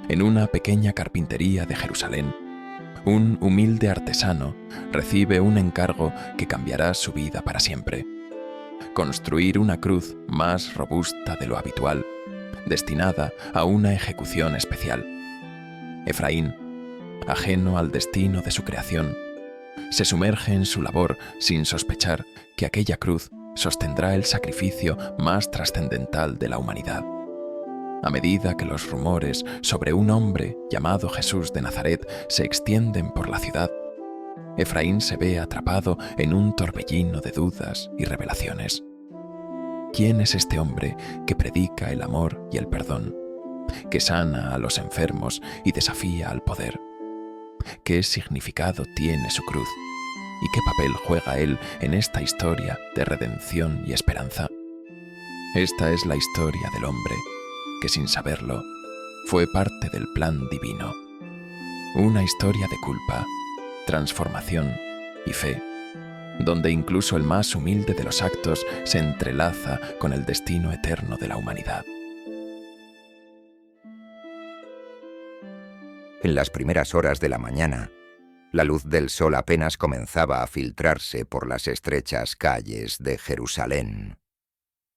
En una pequeña carpintería de Jerusalén, un humilde artesano recibe un encargo que cambiará su vida para siempre: construir una cruz más robusta de lo habitual, destinada a una ejecución especial. Efraín, ajeno al destino de su creación, se sumerge en su labor sin sospechar que aquella cruz sostendrá el sacrificio más trascendental de la humanidad. A medida que los rumores sobre un hombre llamado Jesús de Nazaret se extienden por la ciudad, Efraín se ve atrapado en un torbellino de dudas y revelaciones. ¿Quién es este hombre que predica el amor y el perdón, que sana a los enfermos y desafía al poder? ¿Qué significado tiene su cruz? ¿Y qué papel juega él en esta historia de redención y esperanza? Esta es la historia del hombre que, sin saberlo, fue parte del plan divino. Una historia de culpa, transformación y fe, donde incluso el más humilde de los actos se entrelaza con el destino eterno de la humanidad. En las primeras horas de la mañana, la luz del sol apenas comenzaba a filtrarse por las estrechas calles de Jerusalén.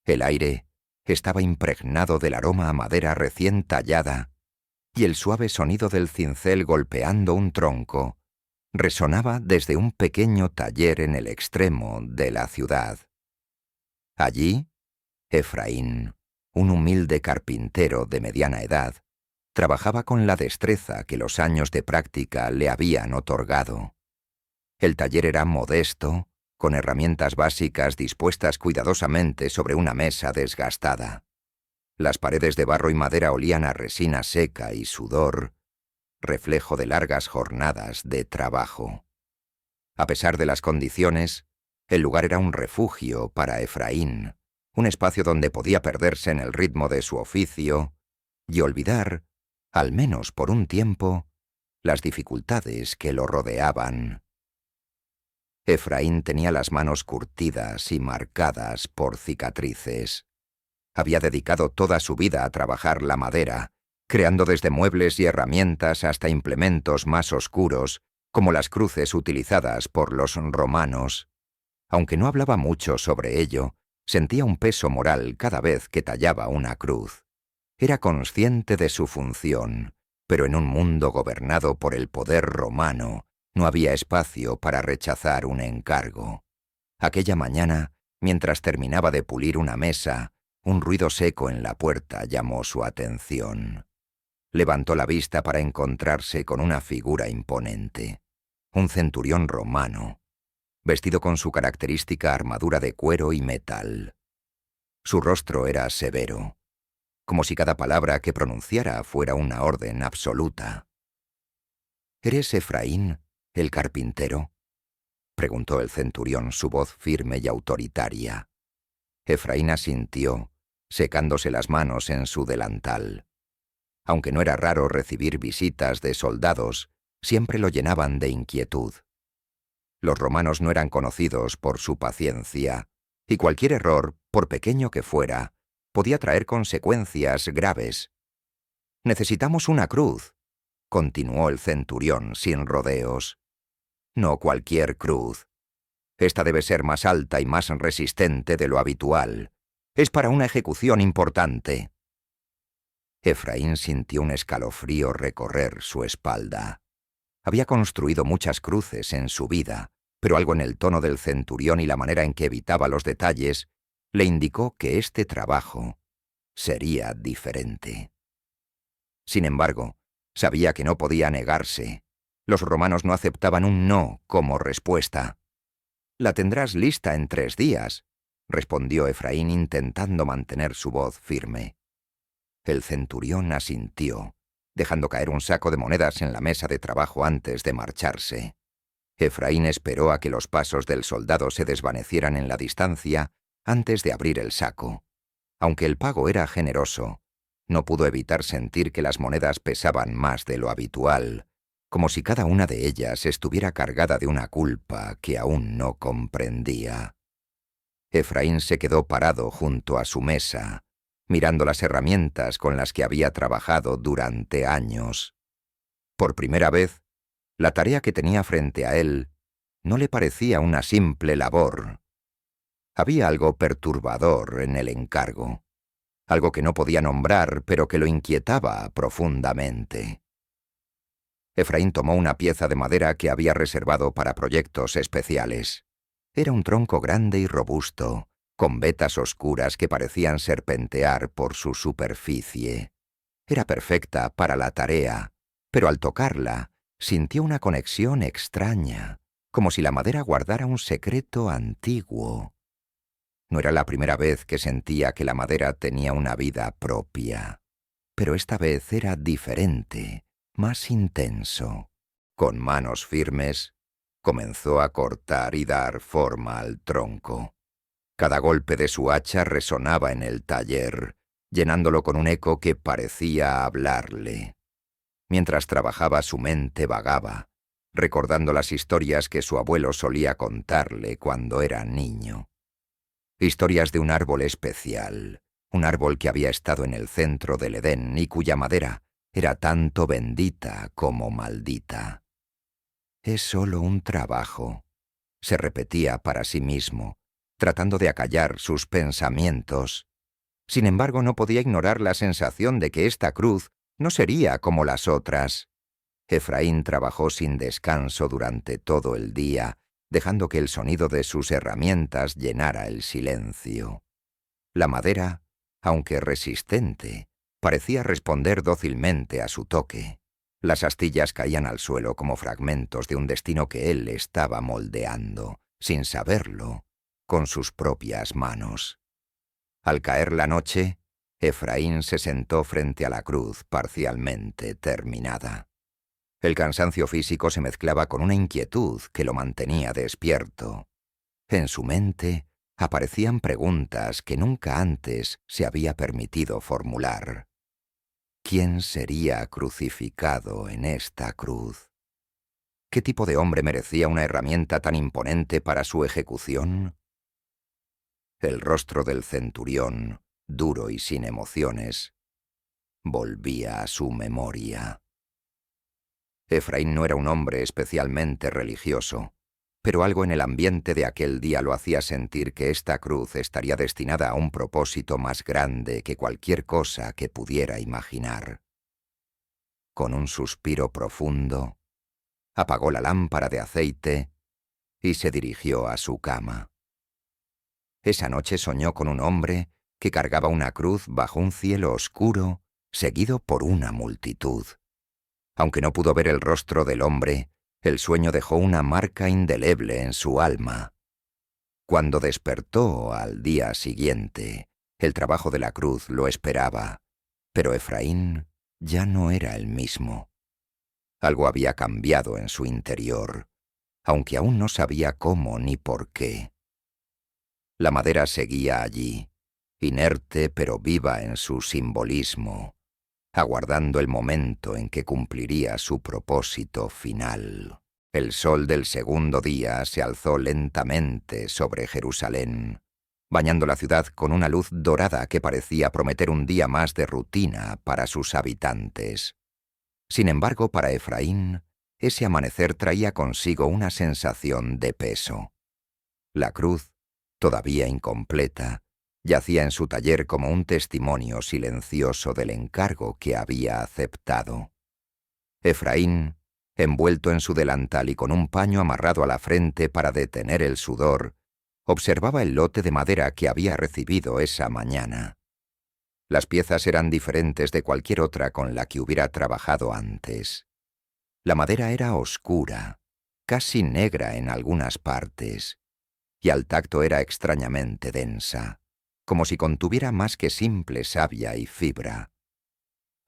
El aire estaba impregnado del aroma a madera recién tallada, y el suave sonido del cincel golpeando un tronco resonaba desde un pequeño taller en el extremo de la ciudad. Allí, Efraín, un humilde carpintero de mediana edad, trabajaba con la destreza que los años de práctica le habían otorgado. El taller era modesto, con herramientas básicas dispuestas cuidadosamente sobre una mesa desgastada. Las paredes de barro y madera olían a resina seca y sudor, reflejo de largas jornadas de trabajo. A pesar de las condiciones, el lugar era un refugio para Efraín, un espacio donde podía perderse en el ritmo de su oficio y olvidar, al menos por un tiempo, las dificultades que lo rodeaban. Efraín tenía las manos curtidas y marcadas por cicatrices. Había dedicado toda su vida a trabajar la madera, creando desde muebles y herramientas hasta implementos más oscuros, como las cruces utilizadas por los romanos. Aunque no hablaba mucho sobre ello, sentía un peso moral cada vez que tallaba una cruz. Era consciente de su función, pero en un mundo gobernado por el poder romano, no había espacio para rechazar un encargo. Aquella mañana, mientras terminaba de pulir una mesa, un ruido seco en la puerta llamó su atención. Levantó la vista para encontrarse con una figura imponente, un centurión romano, vestido con su característica armadura de cuero y metal. Su rostro era severo, como si cada palabra que pronunciara fuera una orden absoluta. «¿Eres Efraín, el carpintero?», preguntó el centurión, su voz firme y autoritaria. Efraín asintió, secándose las manos en su delantal. Aunque no era raro recibir visitas de soldados, siempre lo llenaban de inquietud. Los romanos no eran conocidos por su paciencia, y cualquier error, por pequeño que fuera, podía traer consecuencias graves. «Necesitamos una cruz», continuó el centurión sin rodeos. «No cualquier cruz. Esta debe ser más alta y más resistente de lo habitual. Es para una ejecución importante». Efraín sintió un escalofrío recorrer su espalda. Había construido muchas cruces en su vida, pero algo en el tono del centurión y la manera en que evitaba los detalles le indicó que este trabajo sería diferente. Sin embargo, sabía que no podía negarse. Los romanos no aceptaban un no como respuesta. «La tendrás lista en 3 días», respondió Efraín intentando mantener su voz firme. El centurión asintió, dejando caer un saco de monedas en la mesa de trabajo antes de marcharse. Efraín esperó a que los pasos del soldado se desvanecieran en la distancia antes de abrir el saco. Aunque el pago era generoso, no pudo evitar sentir que las monedas pesaban más de lo habitual, como si cada una de ellas estuviera cargada de una culpa que aún no comprendía. Efraín se quedó parado junto a su mesa, mirando las herramientas con las que había trabajado durante años. Por primera vez, la tarea que tenía frente a él no le parecía una simple labor. Había algo perturbador en el encargo, algo que no podía nombrar, pero que lo inquietaba profundamente. Efraín tomó una pieza de madera que había reservado para proyectos especiales. Era un tronco grande y robusto, con vetas oscuras que parecían serpentear por su superficie. Era perfecta para la tarea, pero al tocarla, sintió una conexión extraña, como si la madera guardara un secreto antiguo. No era la primera vez que sentía que la madera tenía una vida propia, pero esta vez era diferente, más intenso. Con manos firmes, comenzó a cortar y dar forma al tronco. Cada golpe de su hacha resonaba en el taller, llenándolo con un eco que parecía hablarle. Mientras trabajaba, su mente vagaba, recordando las historias que su abuelo solía contarle cuando era niño. Historias de un árbol especial, un árbol que había estado en el centro del Edén y cuya madera era tanto bendita como maldita. «Es solo un trabajo», se repetía para sí mismo, tratando de acallar sus pensamientos. Sin embargo, no podía ignorar la sensación de que esta cruz no sería como las otras. Efraín trabajó sin descanso durante todo el día, dejando que el sonido de sus herramientas llenara el silencio. La madera, aunque resistente, parecía responder dócilmente a su toque. Las astillas caían al suelo como fragmentos de un destino que él estaba moldeando, sin saberlo, con sus propias manos. Al caer la noche, Efraín se sentó frente a la cruz parcialmente terminada. El cansancio físico se mezclaba con una inquietud que lo mantenía despierto. En su mente aparecían preguntas que nunca antes se había permitido formular. ¿Quién sería crucificado en esta cruz? ¿Qué tipo de hombre merecía una herramienta tan imponente para su ejecución? El rostro del centurión, duro y sin emociones, volvía a su memoria. Efraín no era un hombre especialmente religioso, pero algo en el ambiente de aquel día lo hacía sentir que esta cruz estaría destinada a un propósito más grande que cualquier cosa que pudiera imaginar. Con un suspiro profundo, apagó la lámpara de aceite y se dirigió a su cama. Esa noche soñó con un hombre que cargaba una cruz bajo un cielo oscuro, seguido por una multitud. Aunque no pudo ver el rostro del hombre, el sueño dejó una marca indeleble en su alma. Cuando despertó al día siguiente, el trabajo de la cruz lo esperaba, pero Efraín ya no era el mismo. Algo había cambiado en su interior, aunque aún no sabía cómo ni por qué. La madera seguía allí, inerte pero viva en su simbolismo, aguardando el momento en que cumpliría su propósito final. El sol del segundo día se alzó lentamente sobre Jerusalén, bañando la ciudad con una luz dorada que parecía prometer un día más de rutina para sus habitantes. Sin embargo, para Efraín, ese amanecer traía consigo una sensación de peso. La cruz, todavía incompleta, yacía en su taller como un testimonio silencioso del encargo que había aceptado. Efraín, envuelto en su delantal y con un paño amarrado a la frente para detener el sudor, observaba el lote de madera que había recibido esa mañana. Las piezas eran diferentes de cualquier otra con la que hubiera trabajado antes. La madera era oscura, casi negra en algunas partes, y al tacto era extrañamente densa, como si contuviera más que simple savia y fibra.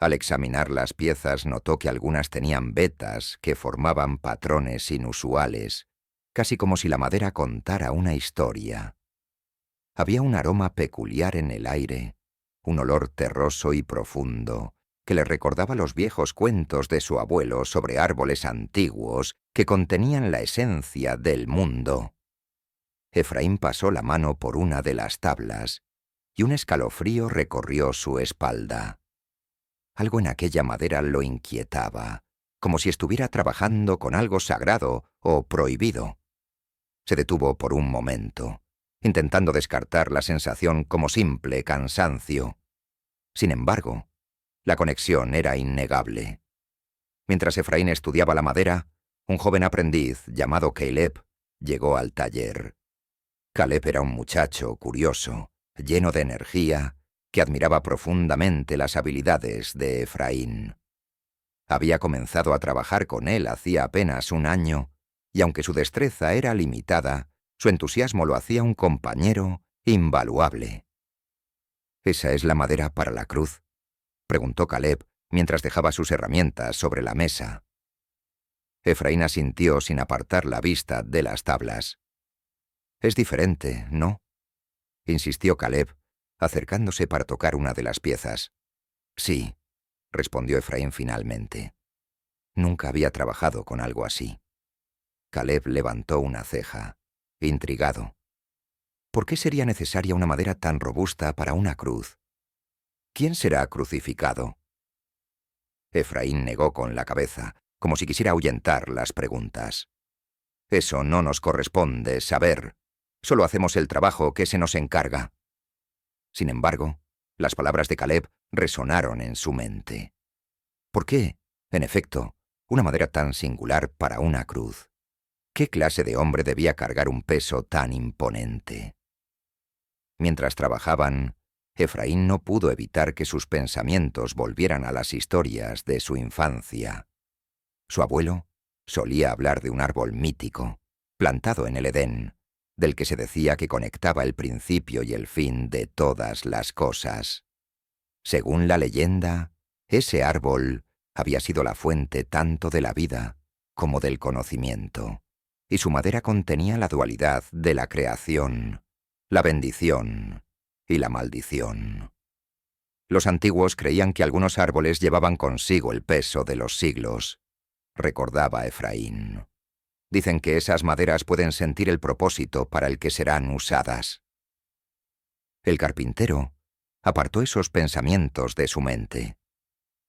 Al examinar las piezas notó que algunas tenían vetas que formaban patrones inusuales, casi como si la madera contara una historia. Había un aroma peculiar en el aire, un olor terroso y profundo, que le recordaba los viejos cuentos de su abuelo sobre árboles antiguos que contenían la esencia del mundo. Efraín pasó la mano por una de las tablas y un escalofrío recorrió su espalda. Algo en aquella madera lo inquietaba, como si estuviera trabajando con algo sagrado o prohibido. Se detuvo por un momento, intentando descartar la sensación como simple cansancio. Sin embargo, la conexión era innegable. Mientras Efraín estudiaba la madera, un joven aprendiz llamado Caleb llegó al taller. Caleb era un muchacho curioso, lleno de energía, que admiraba profundamente las habilidades de Efraín. Había comenzado a trabajar con él hacía apenas un año, y aunque su destreza era limitada, su entusiasmo lo hacía un compañero invaluable. «¿Esa es la madera para la cruz?», preguntó Caleb mientras dejaba sus herramientas sobre la mesa. Efraín asintió sin apartar la vista de las tablas. «Es diferente, ¿no?», insistió Caleb, acercándose para tocar una de las piezas. «Sí», respondió Efraín finalmente. Nunca había trabajado con algo así. Caleb levantó una ceja, intrigado. ¿Por qué sería necesaria una madera tan robusta para una cruz? ¿Quién será crucificado? Efraín negó con la cabeza, como si quisiera ahuyentar las preguntas. «Eso no nos corresponde saber. Solo hacemos el trabajo que se nos encarga». Sin embargo, las palabras de Caleb resonaron en su mente. ¿Por qué, en efecto, una madera tan singular para una cruz? ¿Qué clase de hombre debía cargar un peso tan imponente? Mientras trabajaban, Efraín no pudo evitar que sus pensamientos volvieran a las historias de su infancia. Su abuelo solía hablar de un árbol mítico, plantado en el Edén, del que se decía que conectaba el principio y el fin de todas las cosas. Según la leyenda, ese árbol había sido la fuente tanto de la vida como del conocimiento, y su madera contenía la dualidad de la creación, la bendición y la maldición. Los antiguos creían que algunos árboles llevaban consigo el peso de los siglos, recordaba Efraín. Dicen que esas maderas pueden sentir el propósito para el que serán usadas. El carpintero apartó esos pensamientos de su mente.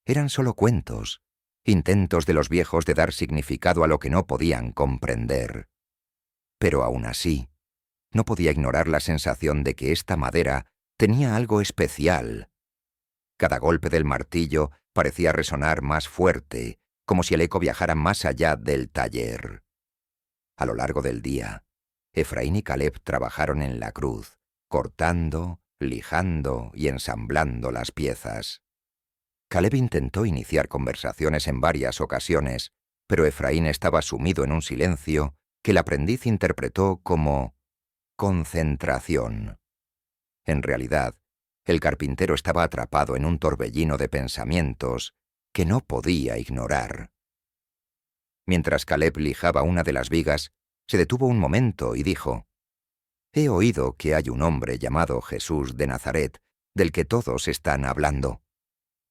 Eran solo cuentos, intentos de los viejos de dar significado a lo que no podían comprender. Pero aún así, no podía ignorar la sensación de que esta madera tenía algo especial. Cada golpe del martillo parecía resonar más fuerte, como si el eco viajara más allá del taller. A lo largo del día, Efraín y Caleb trabajaron en la cruz, cortando, lijando y ensamblando las piezas. Caleb intentó iniciar conversaciones en varias ocasiones, pero Efraín estaba sumido en un silencio que el aprendiz interpretó como concentración. En realidad, el carpintero estaba atrapado en un torbellino de pensamientos que no podía ignorar. Mientras Caleb lijaba una de las vigas, se detuvo un momento y dijo: «He oído que hay un hombre llamado Jesús de Nazaret, del que todos están hablando.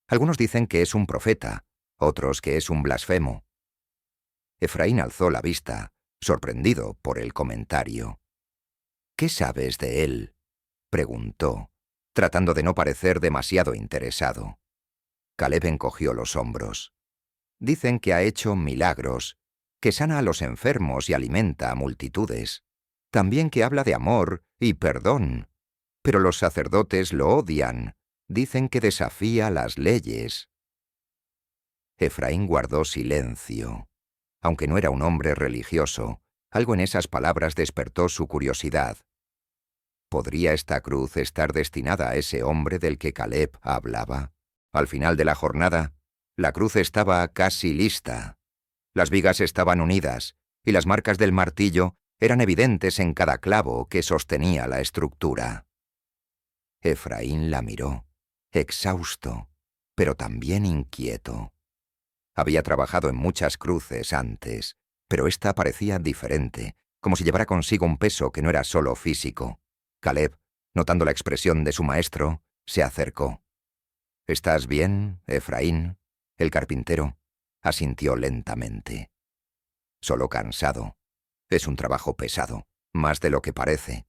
Algunos dicen que es un profeta, otros que es un blasfemo». Efraín alzó la vista, sorprendido por el comentario. «¿Qué sabes de él?», preguntó, tratando de no parecer demasiado interesado. Caleb encogió los hombros. «Dicen que ha hecho milagros, que sana a los enfermos y alimenta a multitudes. También que habla de amor y perdón. Pero los sacerdotes lo odian. Dicen que desafía las leyes». Efraín guardó silencio. Aunque no era un hombre religioso, algo en esas palabras despertó su curiosidad. ¿Podría esta cruz estar destinada a ese hombre del que Caleb hablaba? Al final de la jornada, la cruz estaba casi lista. Las vigas estaban unidas, y las marcas del martillo eran evidentes en cada clavo que sostenía la estructura. Efraín la miró, exhausto, pero también inquieto. Había trabajado en muchas cruces antes, pero esta parecía diferente, como si llevara consigo un peso que no era solo físico. Caleb, notando la expresión de su maestro, se acercó. «¿Estás bien, Efraín?», el carpintero asintió lentamente. «Solo cansado. Es un trabajo pesado, más de lo que parece».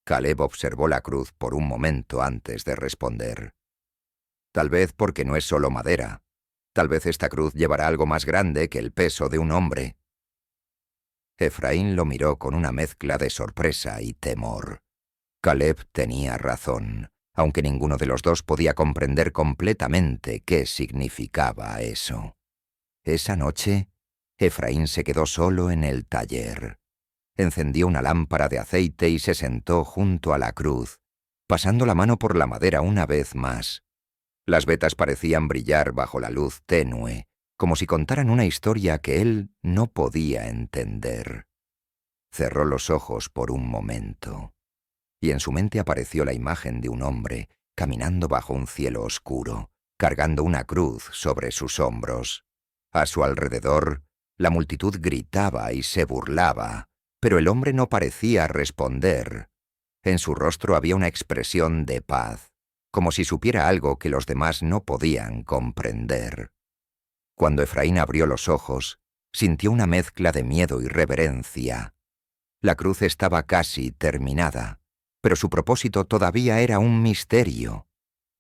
Caleb observó la cruz por un momento antes de responder. Tal vez porque no es solo madera. Tal vez esta cruz llevará algo más grande que el peso de un hombre. Efraín lo miró con una mezcla de sorpresa y temor. Caleb tenía razón, aunque ninguno de los dos podía comprender completamente qué significaba eso. Esa noche, Efraín se quedó solo en el taller. Encendió una lámpara de aceite y se sentó junto a la cruz, pasando la mano por la madera una vez más. Las vetas parecían brillar bajo la luz tenue, como si contaran una historia que él no podía entender. Cerró los ojos por un momento, y en su mente apareció la imagen de un hombre caminando bajo un cielo oscuro, cargando una cruz sobre sus hombros. A su alrededor, la multitud gritaba y se burlaba, pero el hombre no parecía responder. En su rostro había una expresión de paz, como si supiera algo que los demás no podían comprender. Cuando Efraín abrió los ojos, sintió una mezcla de miedo y reverencia. La cruz estaba casi terminada, pero su propósito todavía era un misterio.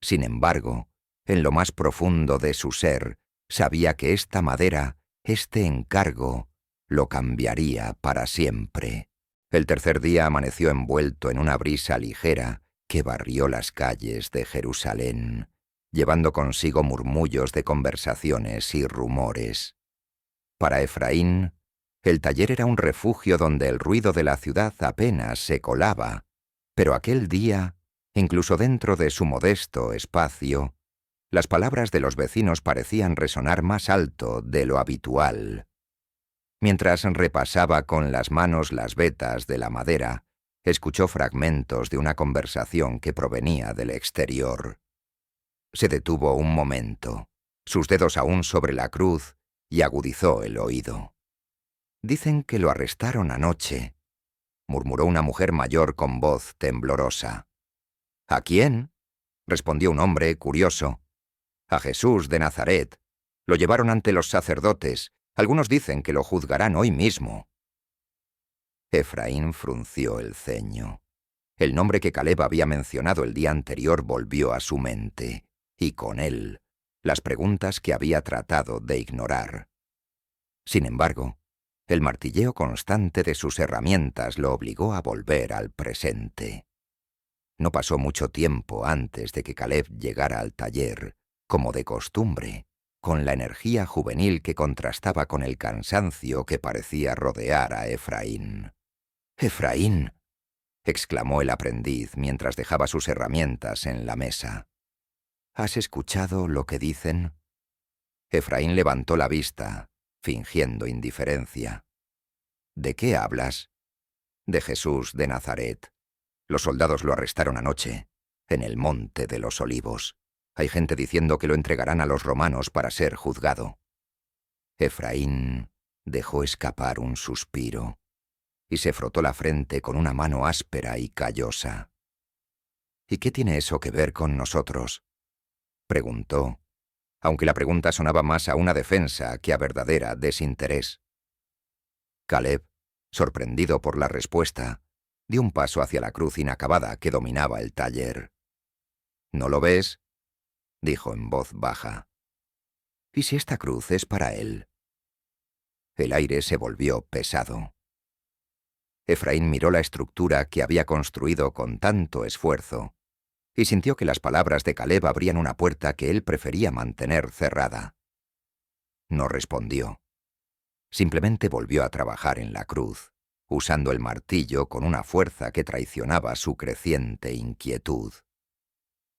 Sin embargo, en lo más profundo de su ser, sabía que esta madera, este encargo, lo cambiaría para siempre. El tercer día amaneció envuelto en una brisa ligera que barrió las calles de Jerusalén, llevando consigo murmullos de conversaciones y rumores. Para Efraín, el taller era un refugio donde el ruido de la ciudad apenas se colaba, pero aquel día, incluso dentro de su modesto espacio, las palabras de los vecinos parecían resonar más alto de lo habitual. Mientras repasaba con las manos las vetas de la madera, escuchó fragmentos de una conversación que provenía del exterior. Se detuvo un momento, sus dedos aún sobre la cruz, y agudizó el oído. «Dicen que lo arrestaron anoche», murmuró una mujer mayor con voz temblorosa. «¿A quién?», respondió un hombre curioso. «A Jesús de Nazaret. Lo llevaron ante los sacerdotes. Algunos dicen que lo juzgarán hoy mismo». Efraín frunció el ceño. El nombre que Caleb había mencionado el día anterior volvió a su mente, y con él, las preguntas que había tratado de ignorar. Sin embargo, el martilleo constante de sus herramientas lo obligó a volver al presente. No pasó mucho tiempo antes de que Caleb llegara al taller, como de costumbre, con la energía juvenil que contrastaba con el cansancio que parecía rodear a Efraín. «¡Efraín!», exclamó el aprendiz mientras dejaba sus herramientas en la mesa. «¿Has escuchado lo que dicen?». Efraín levantó la vista, fingiendo indiferencia. «¿De qué hablas?». «De Jesús de Nazaret. Los soldados lo arrestaron anoche, en el Monte de los Olivos. Hay gente diciendo que lo entregarán a los romanos para ser juzgado». Efraín dejó escapar un suspiro y se frotó la frente con una mano áspera y callosa. «¿Y qué tiene eso que ver con nosotros?», preguntó, aunque la pregunta sonaba más a una defensa que a verdadera desinterés. Caleb, sorprendido por la respuesta, dio un paso hacia la cruz inacabada que dominaba el taller. «¿No lo ves?», dijo en voz baja. «¿Y si esta cruz es para él?». El aire se volvió pesado. Efraín miró la estructura que había construido con tanto esfuerzo y sintió que las palabras de Caleb abrían una puerta que él prefería mantener cerrada. No respondió. Simplemente volvió a trabajar en la cruz, usando el martillo con una fuerza que traicionaba su creciente inquietud.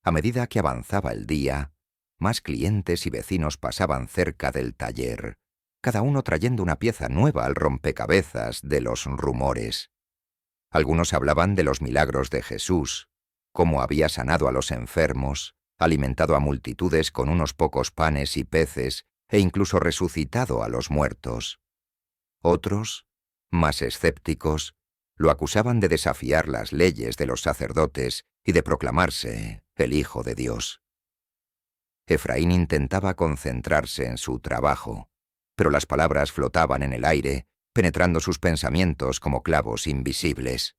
A medida que avanzaba el día, más clientes y vecinos pasaban cerca del taller, cada uno trayendo una pieza nueva al rompecabezas de los rumores. Algunos hablaban de los milagros de Jesús, cómo había sanado a los enfermos, alimentado a multitudes con unos pocos panes y peces e incluso resucitado a los muertos. Otros, más escépticos, lo acusaban de desafiar las leyes de los sacerdotes y de proclamarse el Hijo de Dios. Efraín intentaba concentrarse en su trabajo, pero las palabras flotaban en el aire, penetrando sus pensamientos como clavos invisibles.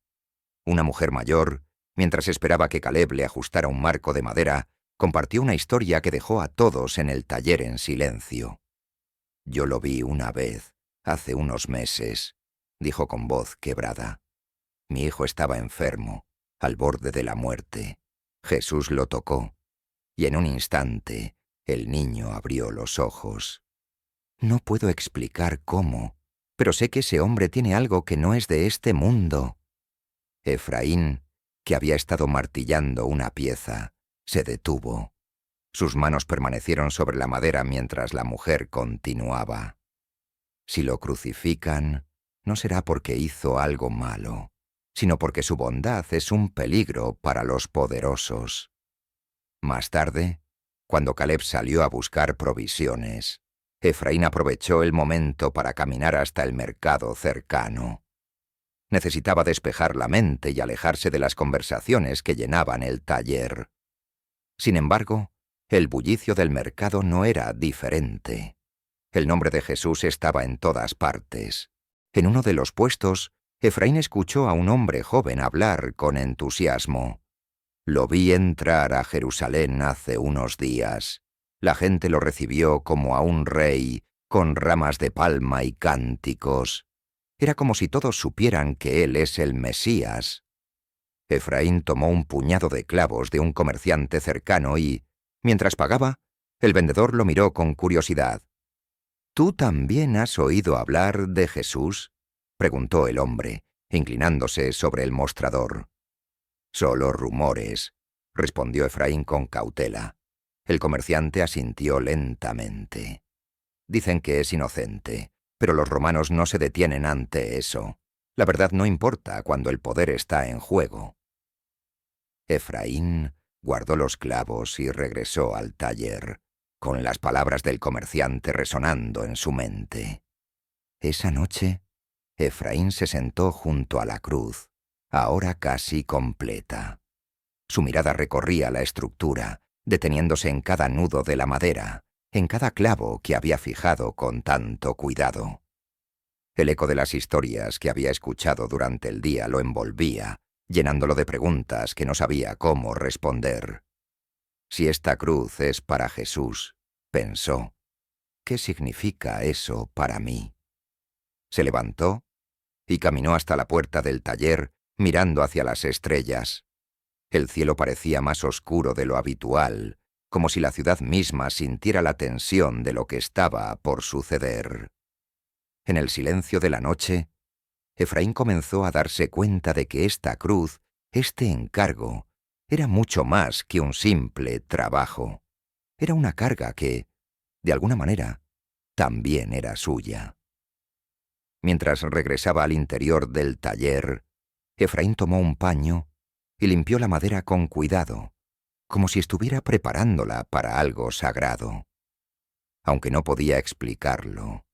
Una mujer mayor, Mientras esperaba que Caleb le ajustara un marco de madera, compartió una historia que dejó a todos en el taller en silencio. «Yo lo vi una vez, hace unos meses», dijo con voz quebrada. «Mi hijo estaba enfermo, al borde de la muerte. Jesús lo tocó, y en un instante el niño abrió los ojos. No puedo explicar cómo, pero sé que ese hombre tiene algo que no es de este mundo». Efraín, que había estado martillando una pieza, se detuvo. Sus manos permanecieron sobre la madera mientras la mujer continuaba. «Si lo crucifican, no será porque hizo algo malo, sino porque su bondad es un peligro para los poderosos». Más tarde, cuando Caleb salió a buscar provisiones, Efraín aprovechó el momento para caminar hasta el mercado cercano. Necesitaba despejar la mente y alejarse de las conversaciones que llenaban el taller. Sin embargo, el bullicio del mercado no era diferente. El nombre de Jesús estaba en todas partes. En uno de los puestos, Efraín escuchó a un hombre joven hablar con entusiasmo. «Lo vi entrar a Jerusalén hace unos días. La gente lo recibió como a un rey, con ramas de palma y cánticos. Era como si todos supieran que él es el Mesías». Efraín tomó un puñado de clavos de un comerciante cercano y, mientras pagaba, el vendedor lo miró con curiosidad. «¿Tú también has oído hablar de Jesús?», preguntó el hombre, inclinándose sobre el mostrador. «Solo rumores», respondió Efraín con cautela. El comerciante asintió lentamente. «Dicen que es inocente, pero los romanos no se detienen ante eso. La verdad no importa cuando el poder está en juego». Efraín guardó los clavos y regresó al taller, con las palabras del comerciante resonando en su mente. Esa noche, Efraín se sentó junto a la cruz, ahora casi completa. Su mirada recorría la estructura, deteniéndose en cada nudo de la madera, en cada clavo que había fijado con tanto cuidado. El eco de las historias que había escuchado durante el día lo envolvía, llenándolo de preguntas que no sabía cómo responder. «Si esta cruz es para Jesús», pensó, «¿qué significa eso para mí?». Se levantó y caminó hasta la puerta del taller, mirando hacia las estrellas. El cielo parecía más oscuro de lo habitual, como si la ciudad misma sintiera la tensión de lo que estaba por suceder. En el silencio de la noche, Efraín comenzó a darse cuenta de que esta cruz, este encargo, era mucho más que un simple trabajo. Era una carga que, de alguna manera, también era suya. Mientras regresaba al interior del taller, Efraín tomó un paño y limpió la madera con cuidado, como si estuviera preparándola para algo sagrado. Aunque no podía explicarlo,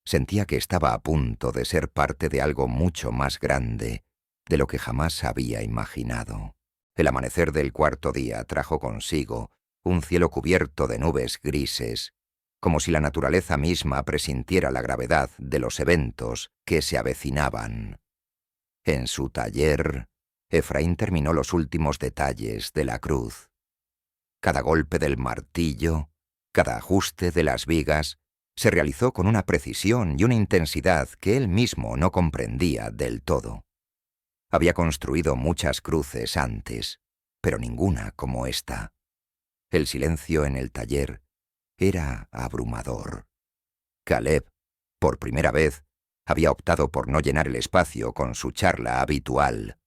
sentía que estaba a punto de ser parte de algo mucho más grande de lo que jamás había imaginado. El amanecer del cuarto día trajo consigo un cielo cubierto de nubes grises, como si la naturaleza misma presintiera la gravedad de los eventos que se avecinaban. En su taller, Efraín terminó los últimos detalles de la cruz. Cada golpe del martillo, cada ajuste de las vigas, se realizó con una precisión y una intensidad que él mismo no comprendía del todo. Había construido muchas cruces antes, pero ninguna como esta. El silencio en el taller era abrumador. Caleb, por primera vez, había optado por no llenar el espacio con su charla habitual.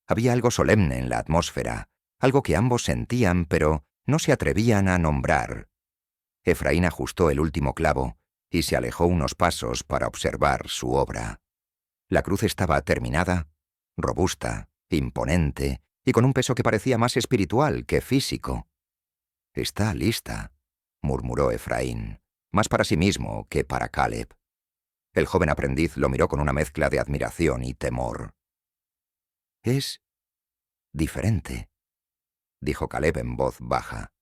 Había algo solemne en la atmósfera, algo que ambos sentían pero no se atrevían a nombrar. Efraín ajustó el último clavo y se alejó unos pasos para observar su obra. La cruz estaba terminada, robusta, imponente y con un peso que parecía más espiritual que físico. «Está lista», murmuró Efraín, más para sí mismo que para Caleb. El joven aprendiz lo miró con una mezcla de admiración y temor. «Es diferente», dijo Caleb en voz baja.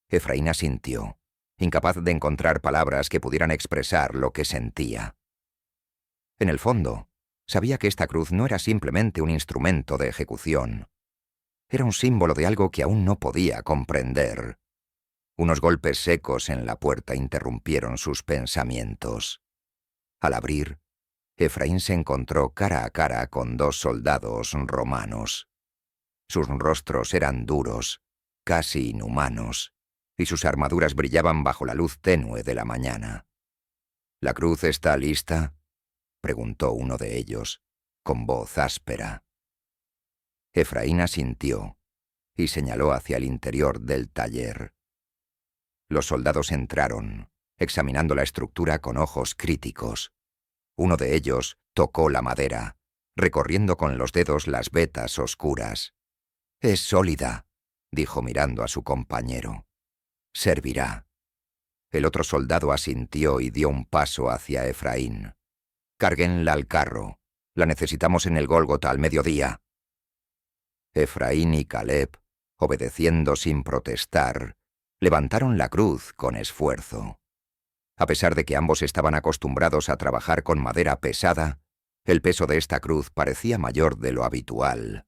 Efraín asintió, incapaz de encontrar palabras que pudieran expresar lo que sentía. En el fondo, sabía que esta cruz no era simplemente un instrumento de ejecución. Era un símbolo de algo que aún no podía comprender. Unos golpes secos en la puerta interrumpieron sus pensamientos. Al abrir, Efraín se encontró cara a cara con 2 soldados romanos. Sus rostros eran duros, casi inhumanos, y sus armaduras brillaban bajo la luz tenue de la mañana. «¿La cruz está lista?», preguntó uno de ellos, con voz áspera. Efraín asintió y señaló hacia el interior del taller. Los soldados entraron, examinando la estructura con ojos críticos. Uno de ellos tocó la madera, recorriendo con los dedos las vetas oscuras. «Es sólida», dijo mirando a su compañero. «Servirá». El otro soldado asintió y dio un paso hacia Efraín. «Cárguenla al carro. La necesitamos en el Gólgota al mediodía». Efraín y Caleb, obedeciendo sin protestar, levantaron la cruz con esfuerzo. A pesar de que ambos estaban acostumbrados a trabajar con madera pesada, el peso de esta cruz parecía mayor de lo habitual.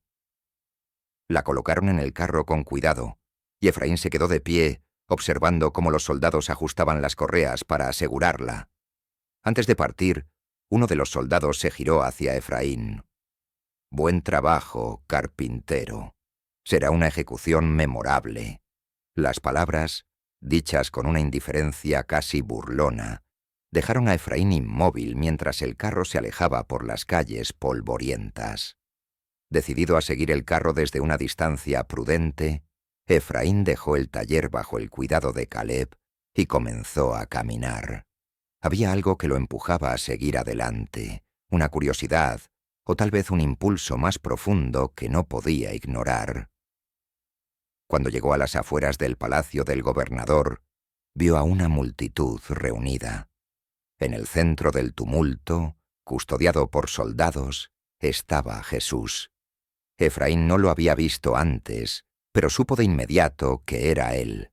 La colocaron en el carro con cuidado, y Efraín se quedó de pie, observando cómo los soldados ajustaban las correas para asegurarla. Antes de partir, uno de los soldados se giró hacia Efraín. «Buen trabajo, carpintero. Será una ejecución memorable». Las palabras, dichas con una indiferencia casi burlona, dejaron a Efraín inmóvil mientras el carro se alejaba por las calles polvorientas. Decidido a seguir el carro desde una distancia prudente, Efraín dejó el taller bajo el cuidado de Caleb y comenzó a caminar. Había algo que lo empujaba a seguir adelante, una curiosidad, o tal vez un impulso más profundo que no podía ignorar. Cuando llegó a las afueras del palacio del gobernador, vio a una multitud reunida. En el centro del tumulto, custodiado por soldados, estaba Jesús. Efraín no lo había visto antes, pero supo de inmediato que era él.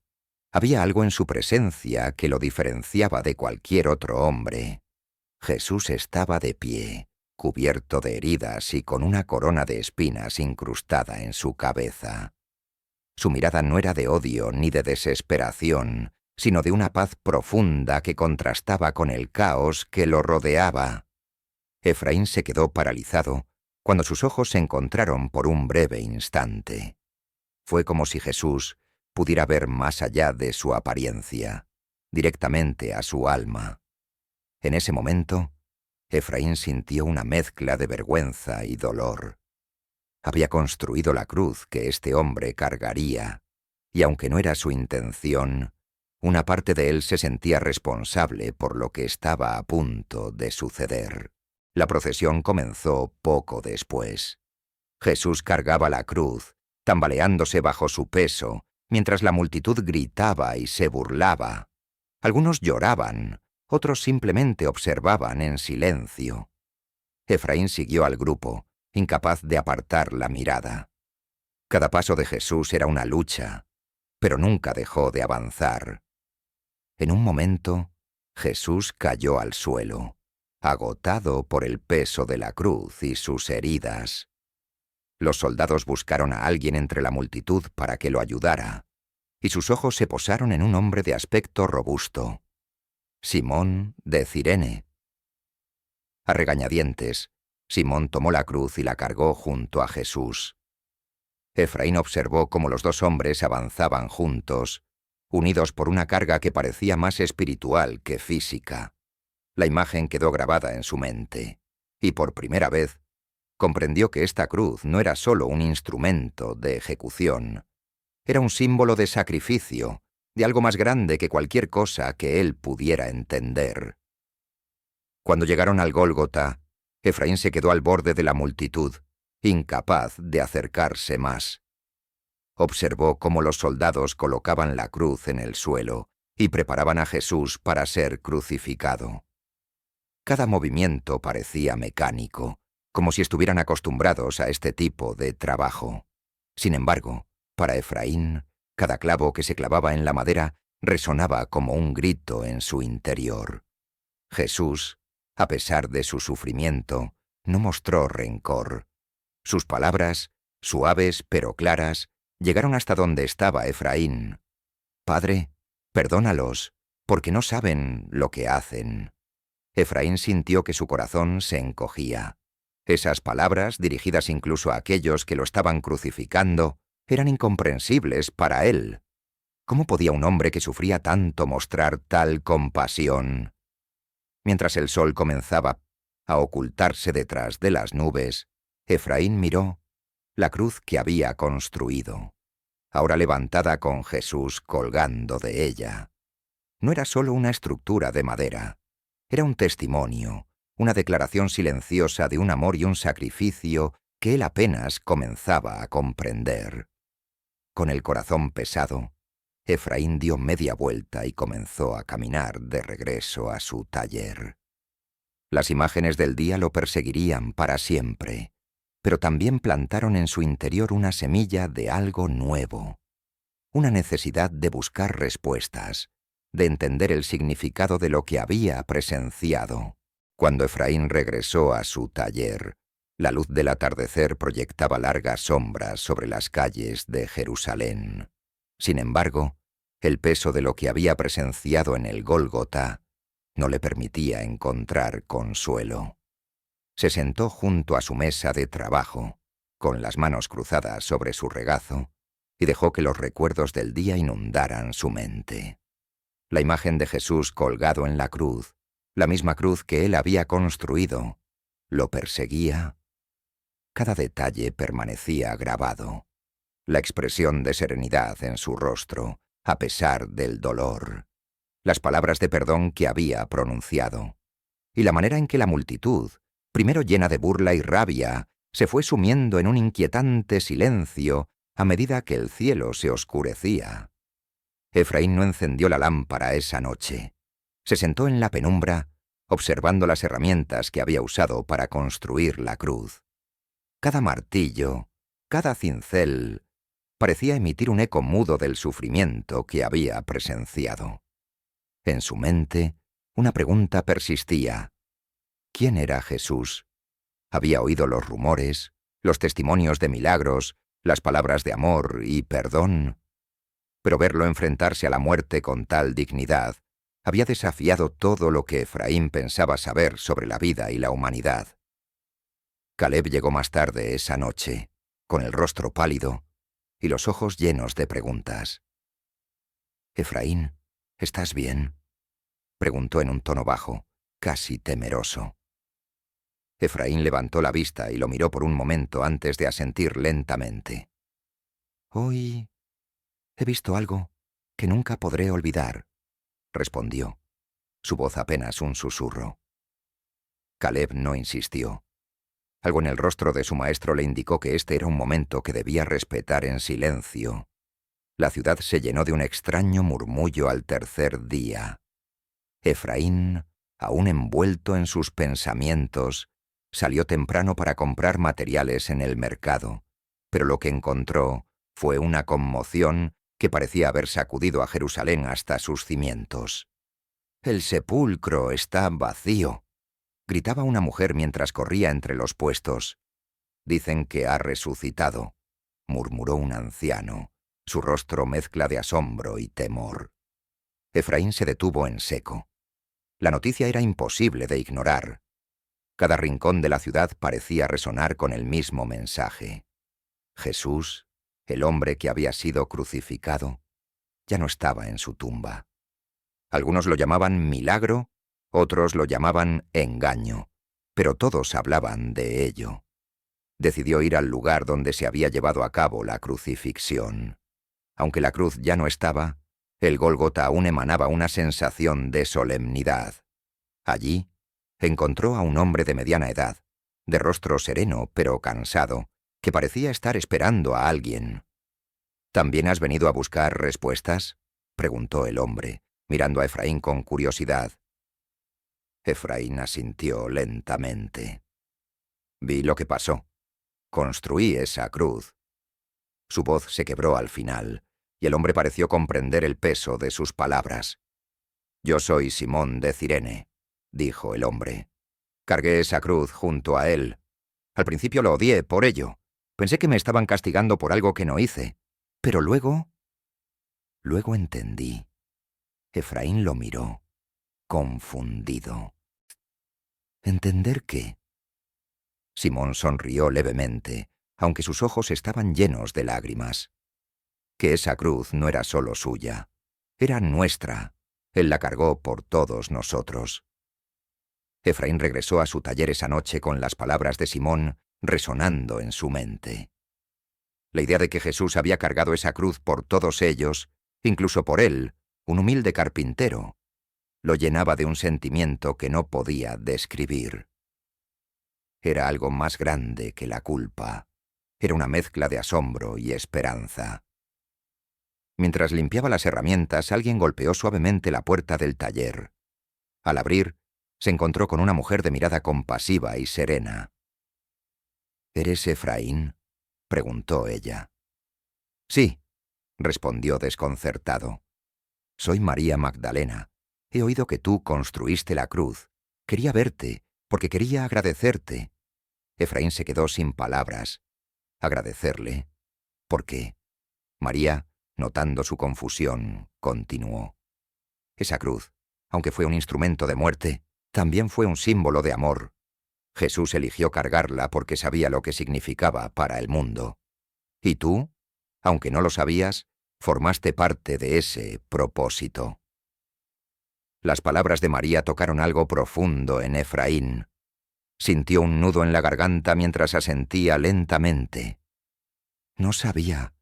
Había algo en su presencia que lo diferenciaba de cualquier otro hombre. Jesús estaba de pie, cubierto de heridas y con una corona de espinas incrustada en su cabeza. Su mirada no era de odio ni de desesperación, sino de una paz profunda que contrastaba con el caos que lo rodeaba. Efraín se quedó paralizado cuando sus ojos se encontraron por un breve instante. Fue como si Jesús pudiera ver más allá de su apariencia, directamente a su alma. En ese momento, Efraín sintió una mezcla de vergüenza y dolor. Había construido la cruz que este hombre cargaría, y aunque no era su intención, una parte de él se sentía responsable por lo que estaba a punto de suceder. La procesión comenzó poco después. Jesús cargaba la cruz, tambaleándose bajo su peso, mientras la multitud gritaba y se burlaba. Algunos lloraban, otros simplemente observaban en silencio. Efraín siguió al grupo, incapaz de apartar la mirada. Cada paso de Jesús era una lucha, pero nunca dejó de avanzar. En un momento, Jesús cayó al suelo, agotado por el peso de la cruz y sus heridas. Los soldados buscaron a alguien entre la multitud para que lo ayudara, y sus ojos se posaron en un hombre de aspecto robusto, Simón de Cirene. A regañadientes, Simón tomó la cruz y la cargó junto a Jesús. Efraín observó cómo los 2 hombres avanzaban juntos, unidos por una carga que parecía más espiritual que física. La imagen quedó grabada en su mente, y por primera vez comprendió que esta cruz no era solo un instrumento de ejecución, era un símbolo de sacrificio, de algo más grande que cualquier cosa que él pudiera entender. Cuando llegaron al Gólgota, Efraín se quedó al borde de la multitud, incapaz de acercarse más. Observó cómo los soldados colocaban la cruz en el suelo y preparaban a Jesús para ser crucificado. Cada movimiento parecía mecánico, como si estuvieran acostumbrados a este tipo de trabajo. Sin embargo, para Efraín, cada clavo que se clavaba en la madera resonaba como un grito en su interior. Jesús, a pesar de su sufrimiento, no mostró rencor. Sus palabras Suaves pero claras, llegaron hasta donde estaba Efraín. «Padre, perdónalos, porque no saben lo que hacen». Efraín sintió que su corazón se encogía. Esas palabras, dirigidas incluso a aquellos que lo estaban crucificando, eran incomprensibles para él. ¿Cómo podía un hombre que sufría tanto mostrar tal compasión? Mientras el sol comenzaba a ocultarse detrás de las nubes, Efraín miró la cruz que había construido, ahora levantada con Jesús colgando de ella. No era solo una estructura de madera, era un testimonio, una declaración silenciosa de un amor y un sacrificio que él apenas comenzaba a comprender. Con el corazón pesado, Efraín dio media vuelta y comenzó a caminar de regreso a su taller. Las imágenes del día lo perseguirían para siempre, pero también plantaron en su interior una semilla de algo nuevo, una necesidad de buscar respuestas, de entender el significado de lo que había presenciado. Cuando Efraín regresó a su taller, la luz del atardecer proyectaba largas sombras sobre las calles de Jerusalén. Sin embargo, el peso de lo que había presenciado en el Gólgota no le permitía encontrar consuelo. Se sentó junto a su mesa de trabajo, con las manos cruzadas sobre su regazo, y dejó que los recuerdos del día inundaran su mente. La imagen de Jesús colgado en la cruz, la misma cruz que él había construido, lo perseguía. Cada detalle permanecía grabado. La expresión de serenidad en su rostro, a pesar del dolor. Las palabras de perdón que había pronunciado. Y la manera en que la multitud, primero llena de burla y rabia, se fue sumiendo en un inquietante silencio a medida que el cielo se oscurecía. Efraín no encendió la lámpara esa noche. Se sentó en la penumbra, observando las herramientas que había usado para construir la cruz. Cada martillo, cada cincel, parecía emitir un eco mudo del sufrimiento que había presenciado. En su mente, una pregunta persistía. ¿Quién era Jesús? Había oído los rumores, los testimonios de milagros, las palabras de amor y perdón. Pero verlo enfrentarse a la muerte con tal dignidad había desafiado todo lo que Efraín pensaba saber sobre la vida y la humanidad. Caleb llegó más tarde esa noche, con el rostro pálido y los ojos llenos de preguntas. «Efraín, ¿estás bien?», preguntó en un tono bajo, casi temeroso. Efraín levantó la vista y lo miró por un momento antes de asentir lentamente. «Hoy he visto algo que nunca podré olvidar», respondió, su voz apenas un susurro. Caleb no insistió. Algo en el rostro de su maestro le indicó que este era un momento que debía respetar en silencio. La ciudad se llenó de un extraño murmullo al tercer día. Efraín, aún envuelto en sus pensamientos, salió temprano para comprar materiales en el mercado, pero lo que encontró fue una conmoción que parecía haber sacudido a Jerusalén hasta sus cimientos. «El sepulcro está vacío», gritaba una mujer mientras corría entre los puestos. «Dicen que ha resucitado», murmuró un anciano, su rostro mezcla de asombro y temor. Efraín se detuvo en seco. La noticia era imposible de ignorar. Cada rincón de la ciudad parecía resonar con el mismo mensaje. Jesús, el hombre que había sido crucificado, ya no estaba en su tumba. Algunos lo llamaban milagro, otros lo llamaban engaño, pero todos hablaban de ello. Decidió ir al lugar donde se había llevado a cabo la crucifixión. Aunque la cruz ya no estaba, el Gólgota aún emanaba una sensación de solemnidad. Allí encontró a un hombre de mediana edad, de rostro sereno pero cansado, que parecía estar esperando a alguien. «¿También has venido a buscar respuestas?», preguntó el hombre, mirando a Efraín con curiosidad. Efraín asintió lentamente. «Vi lo que pasó. Construí esa cruz». Su voz se quebró al final, y el hombre pareció comprender el peso de sus palabras. «Yo soy Simón de Cirene», dijo el hombre. «Cargué esa cruz junto a él. Al principio lo odié por ello, Pensé que me estaban castigando por algo que no hice, pero luego entendí. Efraín lo miró, confundido. ¿Entender qué? Simón sonrió levemente, aunque sus ojos estaban llenos de lágrimas. Que esa cruz no era solo suya, era nuestra. Él la cargó por todos nosotros. Efraín regresó a su taller esa noche con las palabras de Simón resonando en su mente. La idea de que Jesús había cargado esa cruz por todos ellos, incluso por él, un humilde carpintero, lo llenaba de un sentimiento que no podía describir. Era algo más grande que la culpa. Era una mezcla de asombro y esperanza. Mientras limpiaba las herramientas, alguien golpeó suavemente la puerta del taller. Al abrir, se encontró con una mujer de mirada compasiva y serena. —¿Eres Efraín? —preguntó ella. —Sí —respondió desconcertado—. Soy María Magdalena. He oído que tú construiste la cruz. Quería verte, porque quería agradecerte. Efraín se quedó sin palabras. ¿Agradecerle? ¿Por qué? María, notando su confusión, continuó. Esa cruz, aunque fue un instrumento de muerte, también fue un símbolo de amor. Jesús eligió cargarla porque sabía lo que significaba para el mundo. Y tú, aunque no lo sabías, formaste parte de ese propósito. Las palabras de María tocaron algo profundo en Efraín. Sintió un nudo en la garganta mientras asentía lentamente. No sabía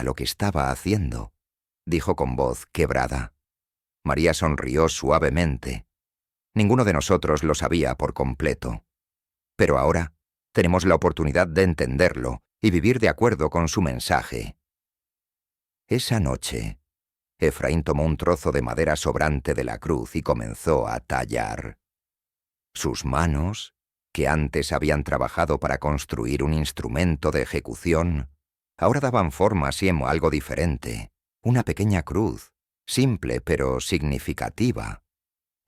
lo que estaba haciendo, dijo con voz quebrada. María sonrió suavemente. Ninguno de nosotros lo sabía por completo. Pero ahora tenemos la oportunidad de entenderlo y vivir de acuerdo con su mensaje. Esa noche, Efraín tomó un trozo de madera sobrante de la cruz y comenzó a tallar. Sus manos, que antes habían trabajado para construir un instrumento de ejecución, ahora daban forma así a algo diferente, una pequeña cruz, simple pero significativa.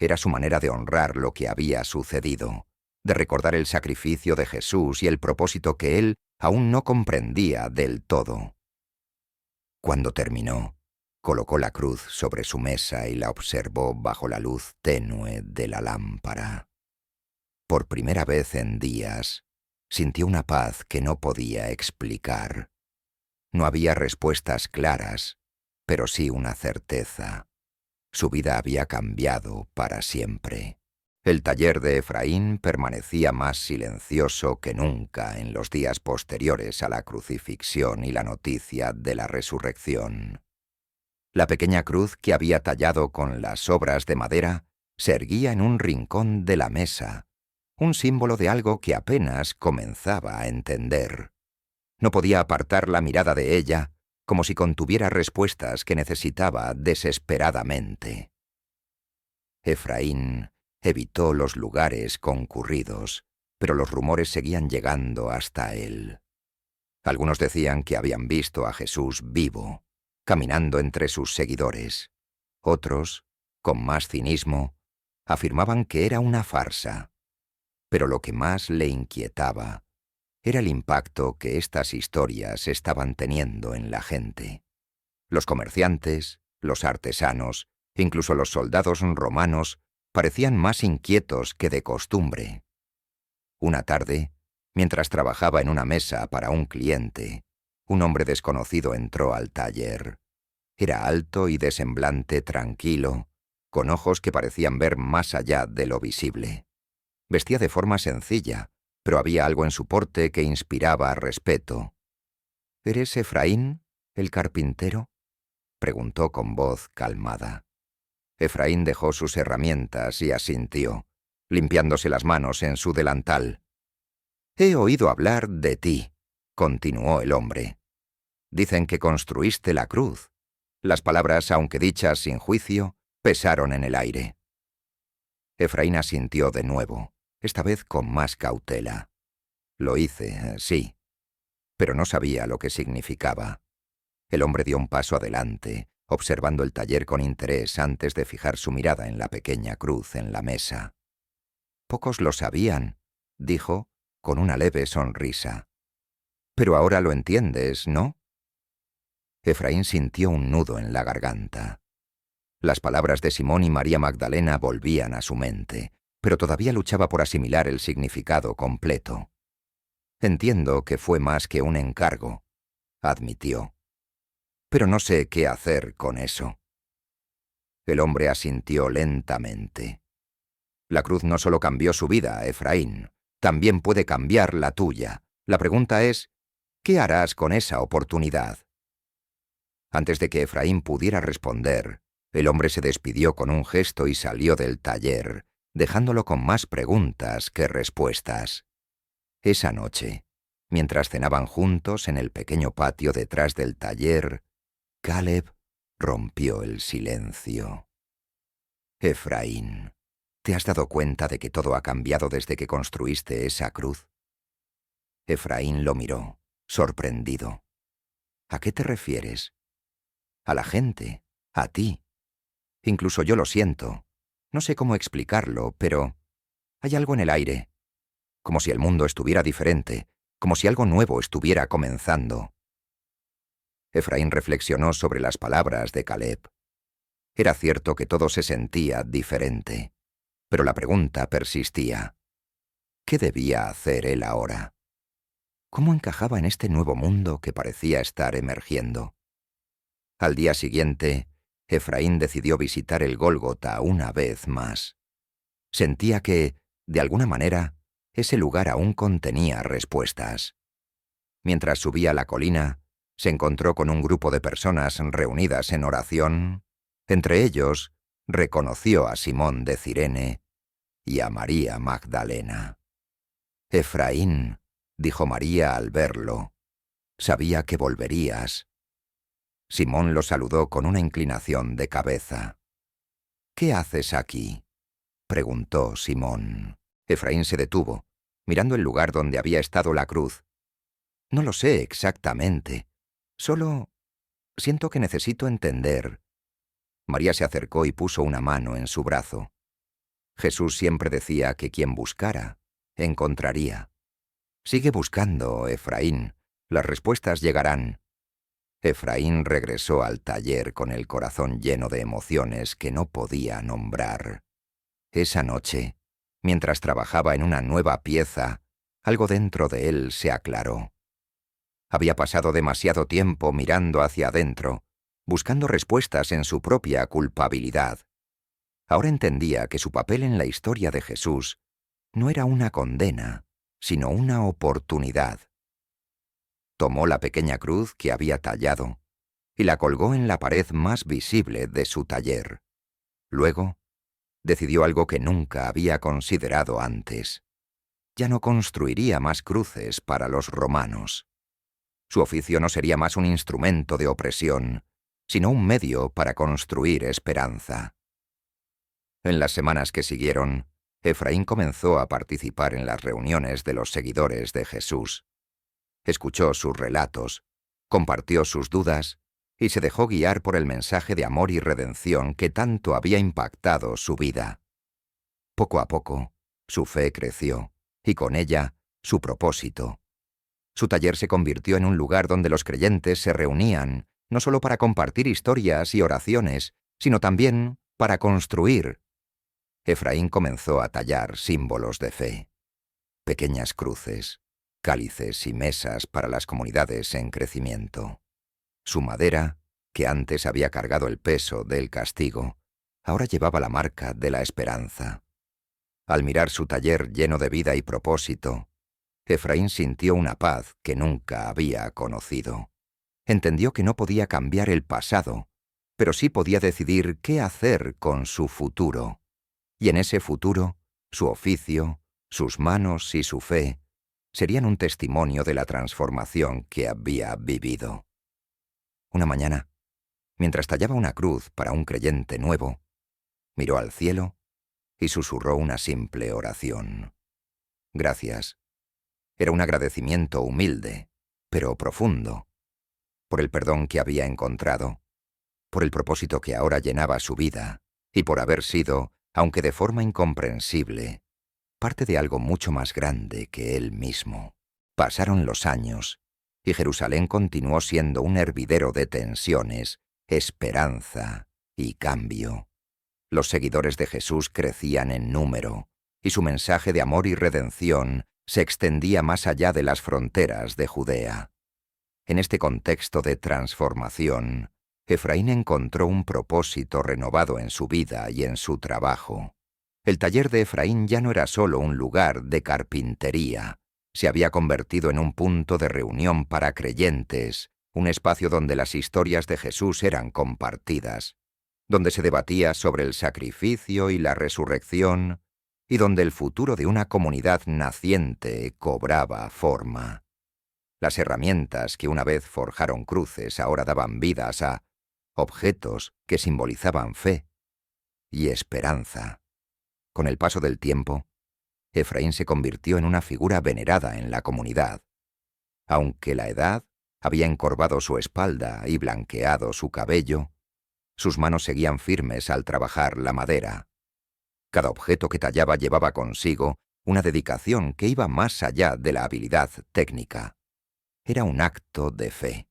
Era su manera de honrar lo que había sucedido, de recordar el sacrificio de Jesús y el propósito que él aún no comprendía del todo. Cuando terminó, colocó la cruz sobre su mesa y la observó bajo la luz tenue de la lámpara. Por primera vez en días, sintió una paz que no podía explicar. No había respuestas claras, pero sí una certeza. Su vida había cambiado para siempre. El taller de Efraín permanecía más silencioso que nunca en los días posteriores a la crucifixión y la noticia de la resurrección. La pequeña cruz que había tallado con las sobras de madera se erguía en un rincón de la mesa, un símbolo de algo que apenas comenzaba a entender. No podía apartar la mirada de ella, como si contuviera respuestas que necesitaba desesperadamente. Efraín evitó los lugares concurridos, pero los rumores seguían llegando hasta él. Algunos decían que habían visto a Jesús vivo, caminando entre sus seguidores. Otros, con más cinismo, afirmaban que era una farsa. Pero lo que más le inquietaba era el impacto que estas historias estaban teniendo en la gente. Los comerciantes, los artesanos, incluso los soldados romanos, parecían más inquietos que de costumbre. Una tarde, mientras trabajaba en una mesa para un cliente, un hombre desconocido entró al taller. Era alto y de semblante tranquilo, con ojos que parecían ver más allá de lo visible. Vestía de forma sencilla, pero había algo en su porte que inspiraba respeto. —¿Eres Efraín, el carpintero? —preguntó con voz calmada. Efraín dejó sus herramientas y asintió, limpiándose las manos en su delantal. —He oído hablar de ti —continuó el hombre—. Dicen que construiste la cruz. Las palabras, aunque dichas sin juicio, pesaron en el aire. Efraín asintió de nuevo, esta vez con más cautela. Lo hice, sí, pero no sabía lo que significaba. El hombre dio un paso adelante, observando el taller con interés antes de fijar su mirada en la pequeña cruz en la mesa. Pocos lo sabían, dijo, con una leve sonrisa. Pero ahora lo entiendes, ¿no? Efraín sintió un nudo en la garganta. Las palabras de Simón y María Magdalena volvían a su mente, pero todavía luchaba por asimilar el significado completo. Entiendo que fue más que un encargo, admitió. Pero no sé qué hacer con eso. El hombre asintió lentamente. La cruz no solo cambió su vida, Efraín, también puede cambiar la tuya. La pregunta es, ¿qué harás con esa oportunidad? Antes de que Efraín pudiera responder, el hombre se despidió con un gesto y salió del taller, dejándolo con más preguntas que respuestas. Esa noche, mientras cenaban juntos en el pequeño patio detrás del taller, Caleb rompió el silencio. Efraín, ¿te has dado cuenta de que todo ha cambiado desde que construiste esa cruz? Efraín lo miró, sorprendido. ¿A qué te refieres? A la gente, a ti. Incluso yo lo siento. No sé cómo explicarlo, pero hay algo en el aire. Como si el mundo estuviera diferente, como si algo nuevo estuviera comenzando. Efraín reflexionó sobre las palabras de Caleb. Era cierto que todo se sentía diferente, pero la pregunta persistía. ¿Qué debía hacer él ahora? ¿Cómo encajaba en este nuevo mundo que parecía estar emergiendo? Al día siguiente, Efraín decidió visitar el Gólgota una vez más. Sentía que, de alguna manera, ese lugar aún contenía respuestas. Mientras subía la colina, se encontró con un grupo de personas reunidas en oración. Entre ellos, reconoció a Simón de Cirene y a María Magdalena. Efraín, dijo María al verlo, sabía que volverías. Simón lo saludó con una inclinación de cabeza. «¿Qué haces aquí?», preguntó Simón. Efraín se detuvo, mirando el lugar donde había estado la cruz. «No lo sé exactamente. Solo siento que necesito entender». María se acercó y puso una mano en su brazo. Jesús siempre decía que quien buscara, encontraría. Sigue buscando, Efraín. Las respuestas llegarán. Efraín regresó al taller con el corazón lleno de emociones que no podía nombrar. Esa noche, mientras trabajaba en una nueva pieza, algo dentro de él se aclaró. Había pasado demasiado tiempo mirando hacia adentro, buscando respuestas en su propia culpabilidad. Ahora entendía que su papel en la historia de Jesús no era una condena, sino una oportunidad. Tomó la pequeña cruz que había tallado y la colgó en la pared más visible de su taller. Luego, decidió algo que nunca había considerado antes. Ya no construiría más cruces para los romanos. Su oficio no sería más un instrumento de opresión, sino un medio para construir esperanza. En las semanas que siguieron, Efraín comenzó a participar en las reuniones de los seguidores de Jesús. Escuchó sus relatos, compartió sus dudas y se dejó guiar por el mensaje de amor y redención que tanto había impactado su vida. Poco a poco, su fe creció, y con ella, su propósito. Su taller se convirtió en un lugar donde los creyentes se reunían, no solo para compartir historias y oraciones, sino también para construir. Efraín comenzó a tallar símbolos de fe. Pequeñas cruces, cálices y mesas para las comunidades en crecimiento. Su madera, que antes había cargado el peso del castigo, ahora llevaba la marca de la esperanza. Al mirar su taller lleno de vida y propósito, Efraín sintió una paz que nunca había conocido. Entendió que no podía cambiar el pasado, pero sí podía decidir qué hacer con su futuro. Y en ese futuro, su oficio, sus manos y su fe serían un testimonio de la transformación que había vivido. Una mañana, mientras tallaba una cruz para un creyente nuevo, miró al cielo y susurró una simple oración. Gracias. Era un agradecimiento humilde, pero profundo, por el perdón que había encontrado, por el propósito que ahora llenaba su vida y por haber sido, aunque de forma incomprensible, parte de algo mucho más grande que él mismo. Pasaron los años y Jerusalén continuó siendo un hervidero de tensiones, esperanza y cambio. Los seguidores de Jesús crecían en número, y su mensaje de amor y redención se extendía más allá de las fronteras de Judea. En este contexto de transformación, Efraín encontró un propósito renovado en su vida y en su trabajo. El taller de Efraín ya no era solo un lugar de carpintería, se había convertido en un punto de reunión para creyentes, un espacio donde las historias de Jesús eran compartidas, donde se debatía sobre el sacrificio y la resurrección, y donde el futuro de una comunidad naciente cobraba forma. Las herramientas que una vez forjaron cruces ahora daban vidas a objetos que simbolizaban fe y esperanza. Con el paso del tiempo, Efraín se convirtió en una figura venerada en la comunidad. Aunque la edad había encorvado su espalda y blanqueado su cabello, sus manos seguían firmes al trabajar la madera. Cada objeto que tallaba llevaba consigo una dedicación que iba más allá de la habilidad técnica. Era un acto de fe.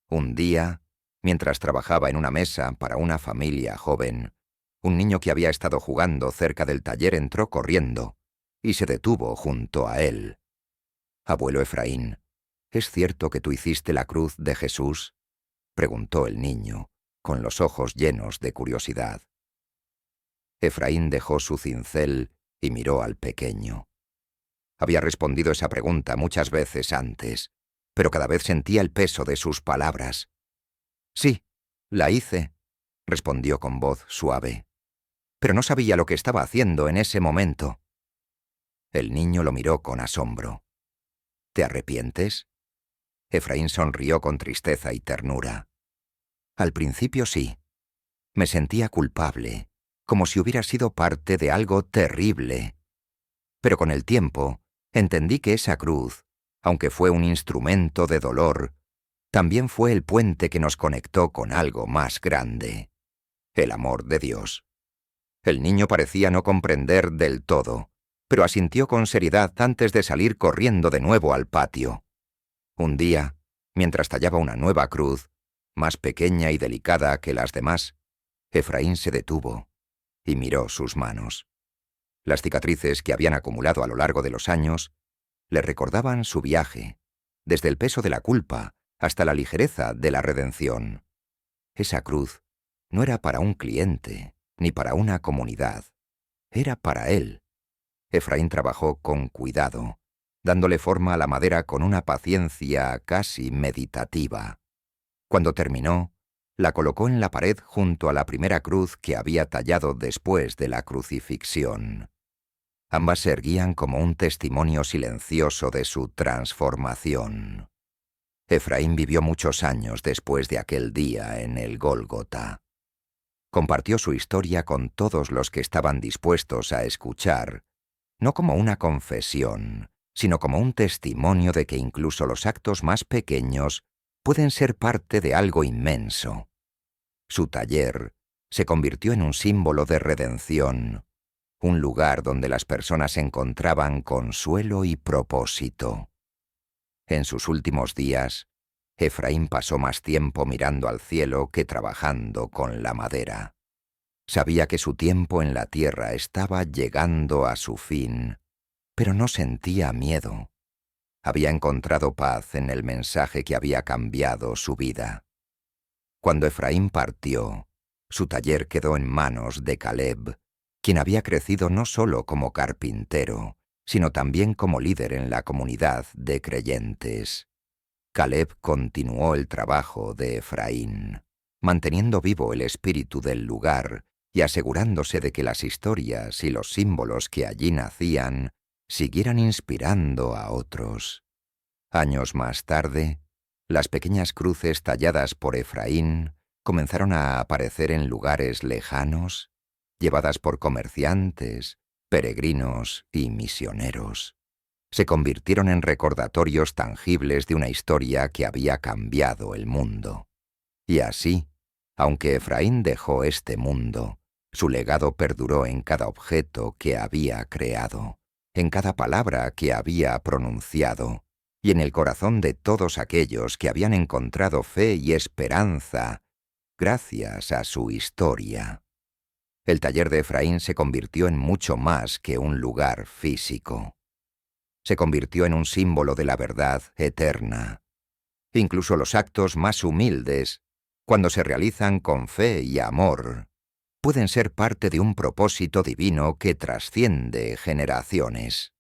Un día, mientras trabajaba en una mesa para una familia joven, un niño que había estado jugando cerca del taller entró corriendo y se detuvo junto a él. «Abuelo Efraín, ¿es cierto que tú hiciste la cruz de Jesús?», preguntó el niño, con los ojos llenos de curiosidad. Efraín dejó su cincel y miró al pequeño. Había respondido esa pregunta muchas veces antes, pero cada vez sentía el peso de sus palabras. «Sí, la hice», respondió con voz suave, pero no sabía lo que estaba haciendo en ese momento. El niño lo miró con asombro. «¿Te arrepientes?». Efraín sonrió con tristeza y ternura. «Al principio sí. Me sentía culpable, como si hubiera sido parte de algo terrible. Pero con el tiempo entendí que esa cruz, aunque fue un instrumento de dolor, también fue el puente que nos conectó con algo más grande, el amor de Dios». El niño parecía no comprender del todo, pero asintió con seriedad antes de salir corriendo de nuevo al patio. Un día, mientras tallaba una nueva cruz, más pequeña y delicada que las demás, Efraín se detuvo y miró sus manos. Las cicatrices que habían acumulado a lo largo de los años le recordaban su viaje, desde el peso de la culpa hasta la ligereza de la redención. Esa cruz no era para un cliente, ni para una comunidad. Era para él. Efraín trabajó con cuidado, dándole forma a la madera con una paciencia casi meditativa. Cuando terminó, la colocó en la pared junto a la primera cruz que había tallado después de la crucifixión. Ambas se erguían como un testimonio silencioso de su transformación. Efraín vivió muchos años después de aquel día en el Gólgota. Compartió su historia con todos los que estaban dispuestos a escuchar, no como una confesión, sino como un testimonio de que incluso los actos más pequeños pueden ser parte de algo inmenso. Su taller se convirtió en un símbolo de redención, un lugar donde las personas encontraban consuelo y propósito. En sus últimos días, Efraín pasó más tiempo mirando al cielo que trabajando con la madera. Sabía que su tiempo en la tierra estaba llegando a su fin, pero no sentía miedo. Había encontrado paz en el mensaje que había cambiado su vida. Cuando Efraín partió, su taller quedó en manos de Caleb, quien había crecido no solo como carpintero, sino también como líder en la comunidad de creyentes. Caleb continuó el trabajo de Efraín, manteniendo vivo el espíritu del lugar y asegurándose de que las historias y los símbolos que allí nacían siguieran inspirando a otros. Años más tarde, las pequeñas cruces talladas por Efraín comenzaron a aparecer en lugares lejanos, llevadas por comerciantes, peregrinos y misioneros. Se convirtieron en recordatorios tangibles de una historia que había cambiado el mundo. Y así, aunque Efraín dejó este mundo, su legado perduró en cada objeto que había creado, en cada palabra que había pronunciado, y en el corazón de todos aquellos que habían encontrado fe y esperanza gracias a su historia. El taller de Efraín se convirtió en mucho más que un lugar físico. Se convirtió en un símbolo de la verdad eterna. Incluso los actos más humildes, cuando se realizan con fe y amor, pueden ser parte de un propósito divino que trasciende generaciones.